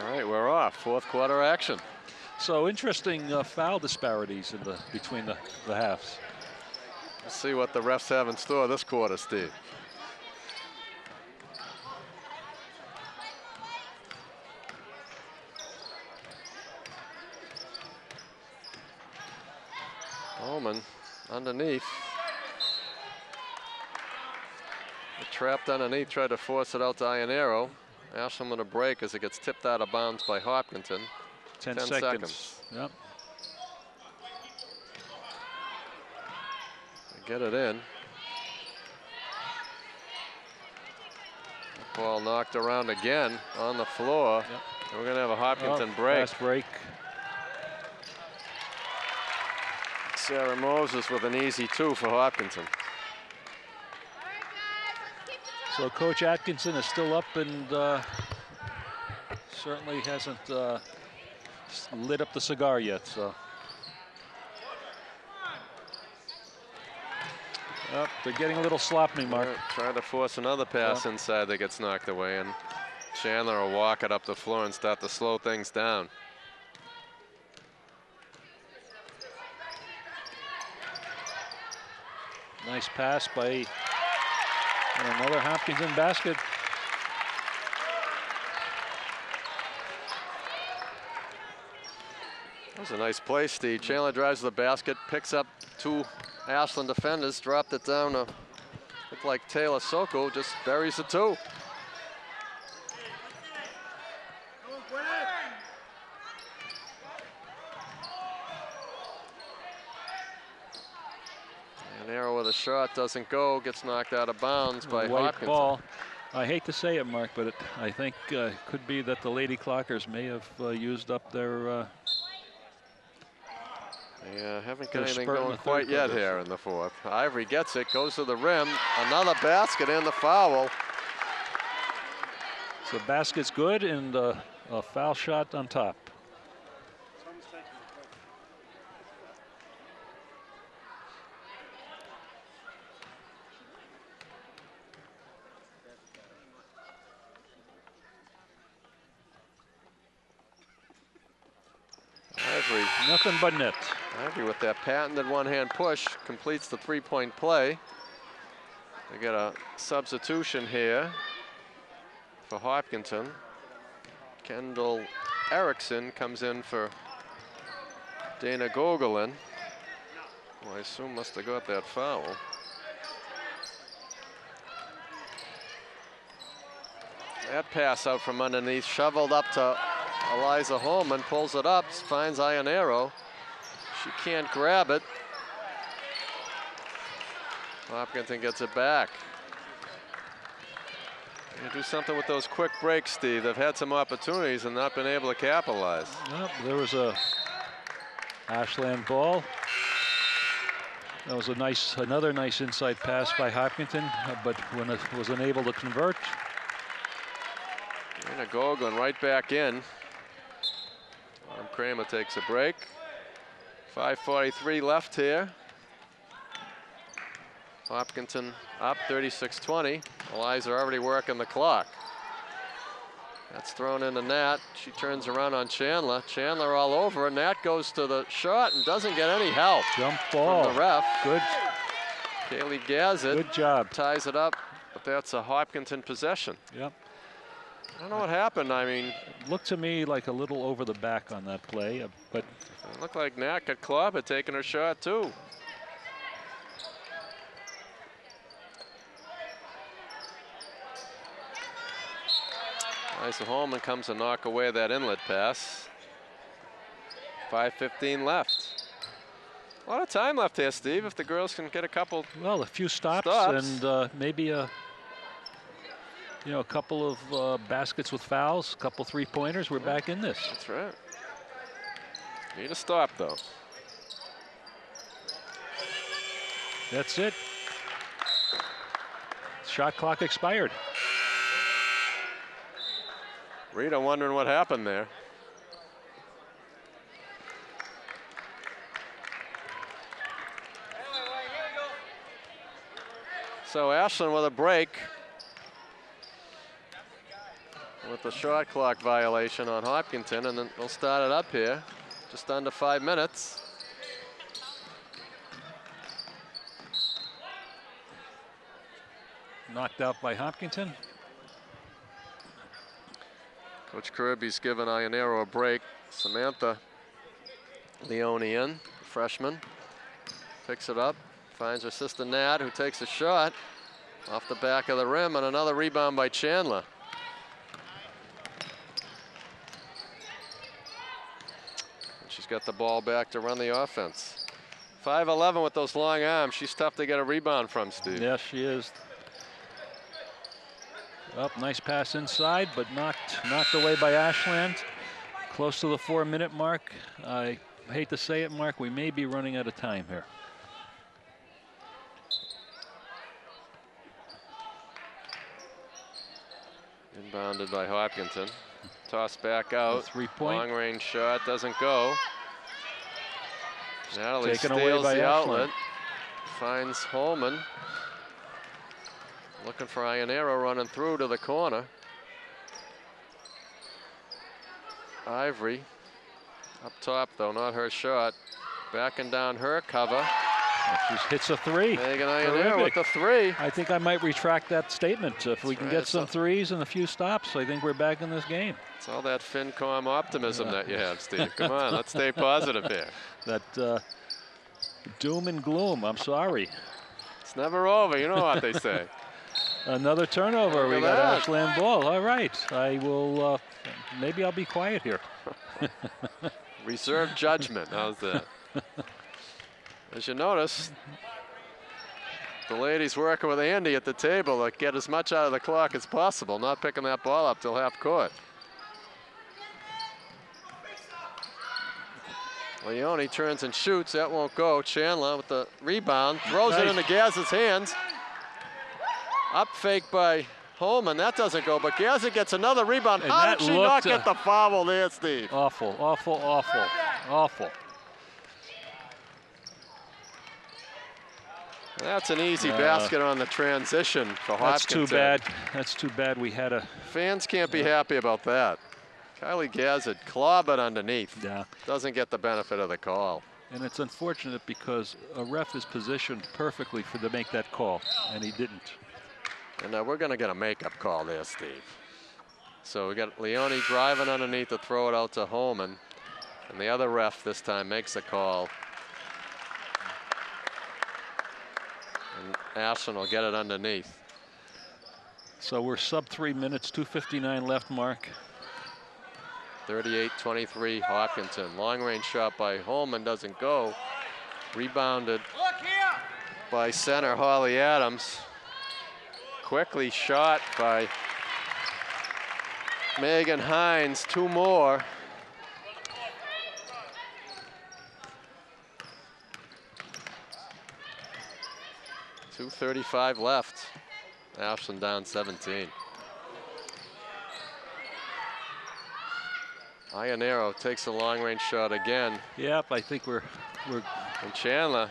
All right, we're off. Fourth quarter action. So interesting foul disparities in between the halves. Let's see what the refs have in store this quarter, Steve. Bowman underneath. Trapped underneath, tried to force it out to Ionero. Ashland with a break as it gets tipped out of bounds by Hopkinton. 10 seconds. Yep. Get it in. Ball knocked around again on the floor. Yep. We're going to have a Hopkinton break. Fast break. Sarah Moses with an easy 2 for Hopkinton. So Coach Atkinson is still up and certainly hasn't lit up the cigar yet. So they're getting a little sloppy, Mark. Trying to force another pass inside that gets knocked away, and Chandler will walk it up the floor and start to slow things down. Nice pass by another Hopkinton basket. That was a nice play, Steve. Chandler drives to the basket, picks up 2 Ashland defenders, dropped it down to look like Taylor Soko, just buries the 2. And arrow with a shot doesn't go, gets knocked out of bounds by White Hopkinton. ball. I hate to say it, Mark, but I think it could be that the Lady Clockers may have used up their. Yeah, haven't They're got anything spurting going the third quite yet quarter. here in the fourth. Ivory gets it, goes to the rim. Another basket and the foul. So basket's good and a foul shot on top. Ivory. Nothing but net. Ivory with that patented one-hand push completes the three-point play. They get a substitution here for Hopkinton. Kendall Erickson comes in for Dana Gogolin, who I assume must have got that foul. That pass out from underneath, shoveled up to Eliza Holman, pulls it up, finds Ionero. She can't grab it. Hopkinton gets it back. You do something with those quick breaks, Steve. They've had some opportunities and not been able to capitalize. Yep, there was a Ashland ball. That was another nice inside pass by Hopkinton, but when it was unable to convert. And a Gogolin right back in. Kramer takes a break. 5:43 left here. Hopkinton up 36-20. Eliza already working the clock. That's thrown in the Nat. She turns around on Chandler. Chandler all over her. Nat goes to the shot and doesn't get any help. Jump ball. From the ref. Good. Kaylee Gazzett. Good job. Ties it up, but that's a Hopkinton possession. Yep. I don't know what happened. I mean, it looked to me like a little over the back on that play, but it looked like Nat got club had taken her shot too. Eliza Holman comes to knock away that inlet pass. 5:15 left. A lot of time left here, Steve, if the girls can get a couple. Well, a few stops. And maybe a couple of baskets with fouls, a couple three-pointers. We're back in this. That's right. Need a stop, though. That's it. Shot clock expired. Rita wondering what happened there. So Ashland with a break with the shot clock violation on Hopkinton, and then we'll start it up here. Just under 5 minutes. Knocked out by Hopkinton. Coach Kirby's given Ionero a break. Samantha Leonian, freshman, picks it up, finds her sister Nat, who takes a shot off the back of the rim, and another rebound by Chandler. And she's got the ball back to run the offense. 5'11" with those long arms. She's tough to get a rebound from, Steve. Yes, she is. Up, nice pass inside, but knocked away by Ashland. Close to the 4-minute mark. I hate to say it, Mark, we may be running out of time here. Inbounded by Hopkinton. Toss back out. 3-point. Long range shot doesn't go. Natalie Taken steals away by the Ashland. outlet. Finds Holman. Looking for Ionero running through to the corner. Ivory up top though, not her shot. Backing down her cover. She hits a three. Megan Ionero with the three. I think I might retract that statement. If we can right. get some threes and a few stops, I think we're back in this game. It's all that FinCom optimism that you have, Steve. Come on, let's stay positive here. That doom and gloom, I'm sorry. It's never over, you know what they say. Another turnover. Look We at got that. Ashland ball. All right. I will, maybe I'll be quiet here. Reserve judgment. How's that? As you notice, The ladies working with Andy at the table to get as much out of the clock as possible, not picking that ball up till half court. Leone turns and shoots. That won't go. Chandler with the rebound. Throws it into Gaz's hands. Up fake by Holman. That doesn't go, but Gaza gets another rebound. And how did she not get the foul there, Steve? Awful, awful, awful, awful. That's an easy basket on the transition for Hopkinton. That's too bad. That's too bad. We had a... Fans can't be happy about that. Kylie Gazard clobbered underneath. Yeah. Doesn't get the benefit of the call. And it's unfortunate because a ref is positioned perfectly to make that call, and he didn't. And we're going to get a makeup call there, Steve. So we got Leone driving underneath to throw it out to Holman. And the other ref this time makes a call. And Ashland will get it underneath. So we're sub 3 minutes, 2:59 left, Mark. 38-23 Hopkinton. Long range shot by Holman doesn't go. Rebounded by center Holly Adams. Quickly shot by Megan Hines. Two more. .235 left. Ashland down 17. Ionero takes a long-range shot again. Yep, I think we're. And Chandler,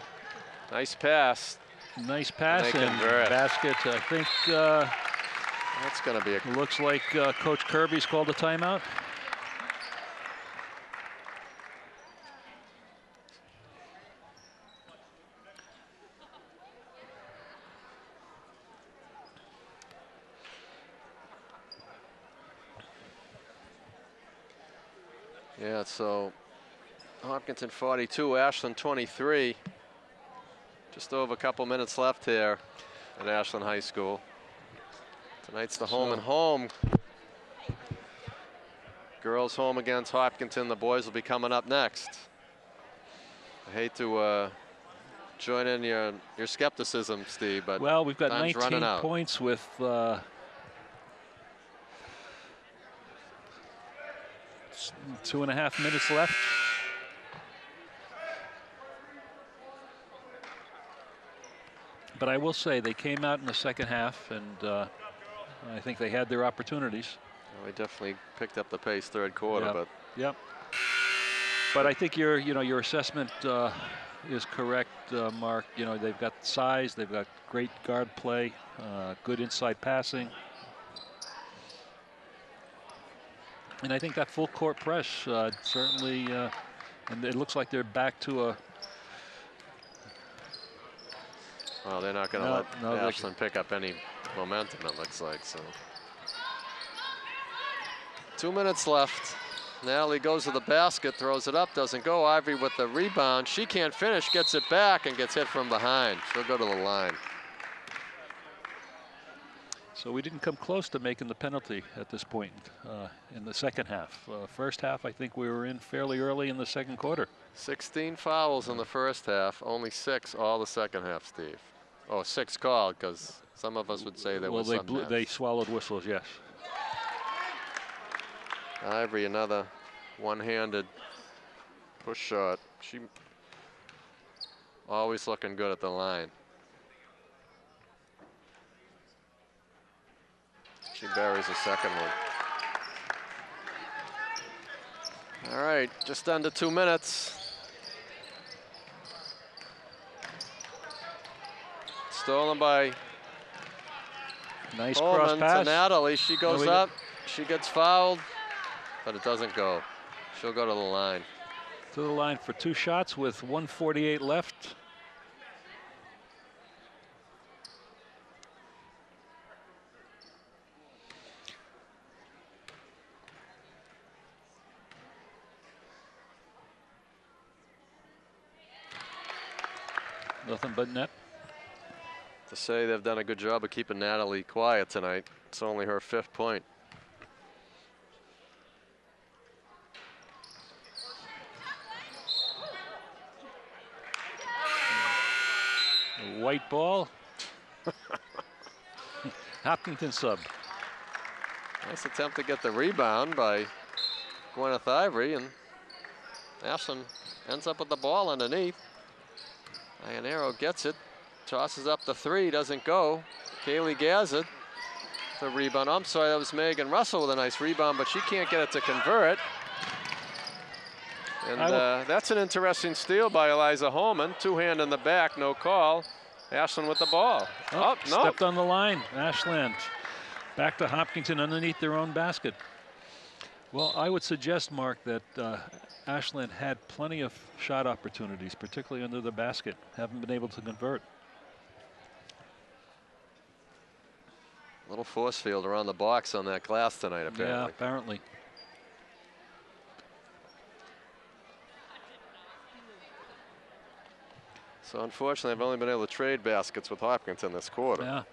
nice pass. Nice pass And and basket. I think that's going to be a. Looks like Coach Kirby's called a timeout. Yeah, so Hopkinton 42, Ashland 23. Just over a couple minutes left here at Ashland High School. Tonight's the home and home. Girls home against Hopkinton. The boys will be coming up next. I hate to join in your skepticism, Steve, but well, we've got time's 19 points with 2.5 minutes left. But I will say they came out in the second half, and I think they had their opportunities. Well, they definitely picked up the pace third quarter, but But I think your assessment is correct, Mark. You know, they've got size, they've got great guard play, good inside passing. And I think that full court press certainly, and it looks like they're back to a. Well, they're not going to let Ashland pick up any momentum, it looks like. So 2 minutes left. Natalie goes to the basket, throws it up, doesn't go. Ivory with the rebound. She can't finish, gets it back, and gets hit from behind. She'll go to the line. So we didn't come close to making the penalty at this point in the second half. First half, I think we were in fairly early in the second quarter. 16 fouls in the first half, only 6 all the second half, Steve. Oh, 6 called, because some of us would say there was some. Well, they swallowed whistles, yes. Ivory, another one-handed push shot. She always looking good at the line. She buries a second one. All right, just under 2 minutes. Stolen by nice Holman cross pass to Natalie. She goes up, she gets fouled, but it doesn't go. She'll go to the line. To the line for 2 shots with 1:48 left. Nothing but net. To say they've done a good job of keeping Natalie quiet tonight. It's only her 5th point. White ball. Hopkinton sub. Nice attempt to get the rebound by Gwyneth Ivory, and Ashland ends up with the ball underneath. Ionero gets it, tosses up the three, doesn't go. Kaylee Gazzard, the rebound. I'm sorry, that was Megan Russell with a nice rebound, but she can't get it to convert. And that's an interesting steal by Eliza Holman. Two-hand in the back, no call. Ashland with the ball. Oh, no. Stepped on the line. Ashland back to Hopkinton underneath their own basket. Well, I would suggest, Mark, that Ashland had plenty of shot opportunities, particularly under the basket. Haven't been able to convert. Little force field around the box on that glass tonight, apparently. Yeah, apparently. So unfortunately, I've only been able to trade baskets with Hopkinton this quarter. Yeah.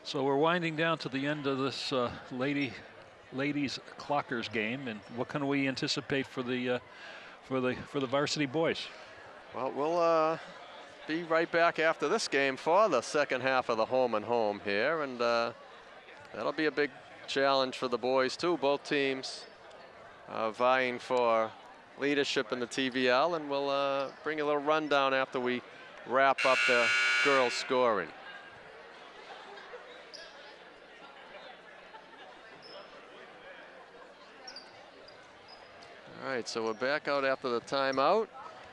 So we're winding down to the end of this ladies Clockers game, and what can we anticipate for the varsity boys? Well, we'll be right back after this game for the second half of the home and home here, and that'll be a big challenge for the boys too. Both teams vying for leadership in the TVL, and we'll bring a little rundown after we wrap up the girls' scoring. All right, so we're back out after the timeout.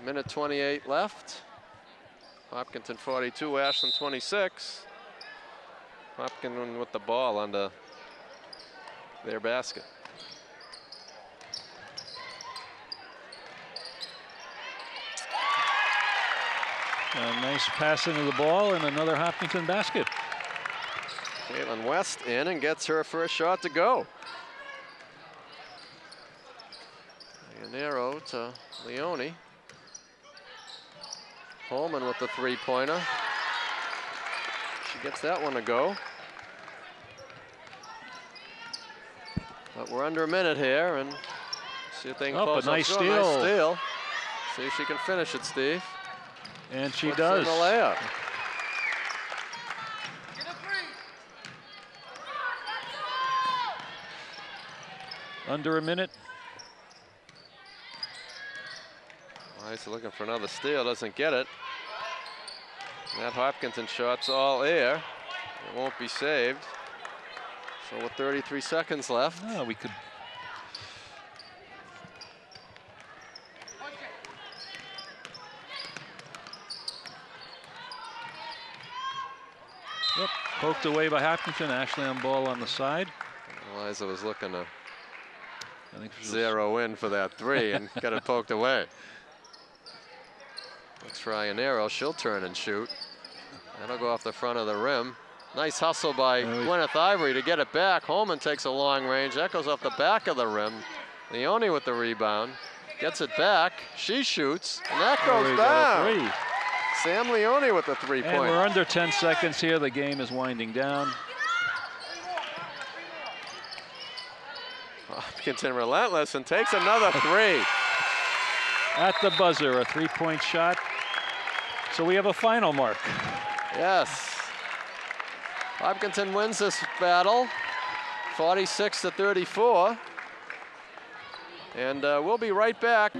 Minute 28 left. Hopkinton 42, Ashland 26. Hopkinton with the ball under their basket. A nice passing of the ball and another Hopkinton basket. Caitlin West in and gets her first shot to go. Ionero to Leone. Holman with the three-pointer. She gets that one to go. But we're under a minute here, and see if they can close a nice up. steal. Nice steal. See if she can finish it, Steve. And she Puts does. in the layup. Under a minute. Nice, looking for another steal, doesn't get it. That Hopkinton shot's all air. It won't be saved. So with 33 seconds left. Oh, we could. Yep, poked away by Hopkinton. Ashley on ball on the side. Eliza was looking to I think zero in for that three and got it poked away. Looks for Ionero. She'll turn and shoot. That'll go off the front of the rim. Nice hustle by Gwyneth Ivory to get it back. Holman takes a long range. That goes off the back of the rim. Leone with the rebound. Gets it back. She shoots, and that goes down. Sam Leone with the three-point. And we're under 10 seconds here. The game is winding down. Hopkinton relentless and takes another three. At the buzzer, a three-point shot. So we have a final, Mark. Yes. Hopkinton wins this battle, 46-34. And we'll be right back.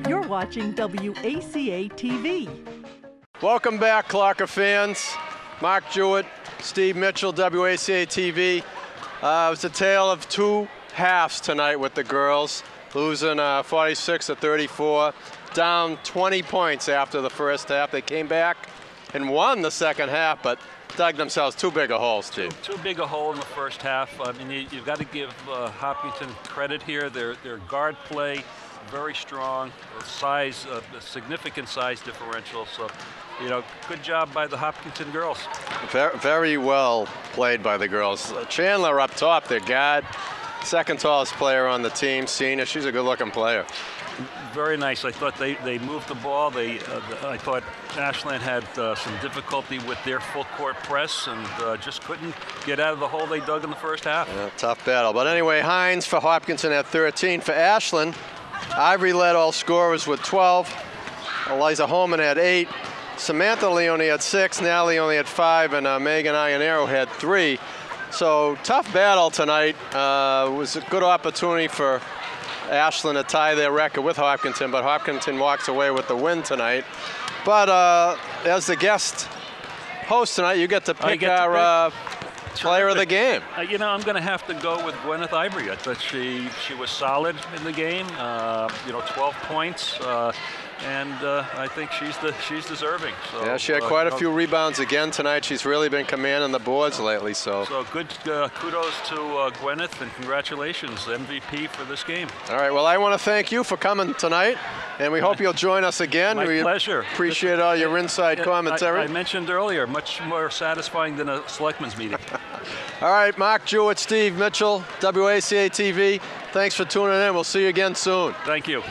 You're watching WACA-TV. Welcome back, Clocker fans. Mark Jewett, Steve Mitchell, WACA-TV. It was a tale of two halves tonight with the girls, losing 46-34, down 20 points after the first half. They came back and won the second half, but dug themselves too big a hole, Steve. Too big a hole in the first half. I mean, you've got to give Hopkinton credit here. Their guard play, very strong. Size, a significant size differential. So, you know, good job by the Hopkinton girls. Very well played by the girls. Chandler up top, their guard, second tallest player on the team, senior. She's a good-looking player. Very nice. I thought they moved the ball. I thought Ashland had some difficulty with their full court press and just couldn't get out of the hole they dug in the first half. Yeah, tough battle. But anyway, Hines for Hopkinton at 13. For Ashland, Ivory led all scorers with 12. Eliza Holman had 8. Samantha Lee only had 6, Natalie only had 5, and Megan Ionero had 3. So tough battle tonight. Was a good opportunity for Ashland to tie their record with Hopkinton, but Hopkinton walks away with the win tonight. But as the guest host tonight, you get to pick our player of the game. You know, I'm going to have to go with Gwyneth Ivory. I thought she was solid in the game. You know, 12 points. And I think she's deserving. So, yeah, she had quite a few rebounds again tonight. She's really been commanding the boards lately. So good kudos to Gwyneth, and congratulations, MVP for this game. All right, well, I want to thank you for coming tonight, and we hope you'll join us again. My pleasure. Appreciate all your inside commentary. I mentioned earlier, much more satisfying than a selectmen's meeting. All right, Mark Jewett, Steve Mitchell, WACA-TV. Thanks for tuning in. We'll see you again soon. Thank you.